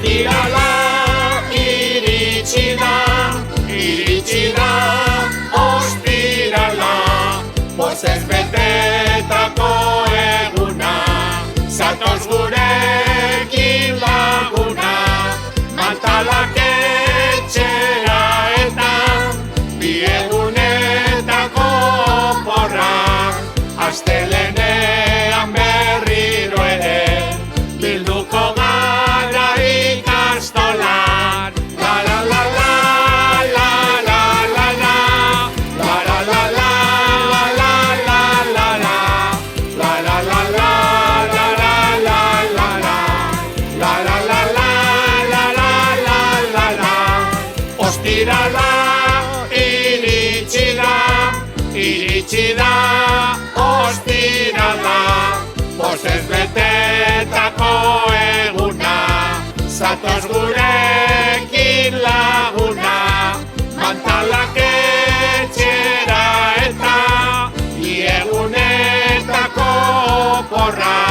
Ostirala iritsi da, ostirala, pozez betetako eguna, zatoz gurekin laguna, mantalak etxera eta bi egunetako porra, astelenean berriro ere, bilduko gara ikastolan. La la la la, la la la la, la la la la, la la la la, la la la la, la la la la, la la la la, la la la la. Ostirala iritsi da, ostirala, pozez betetako eguna, zatoz gurekin laguna, mantalak etxera eta bi egunetako porra.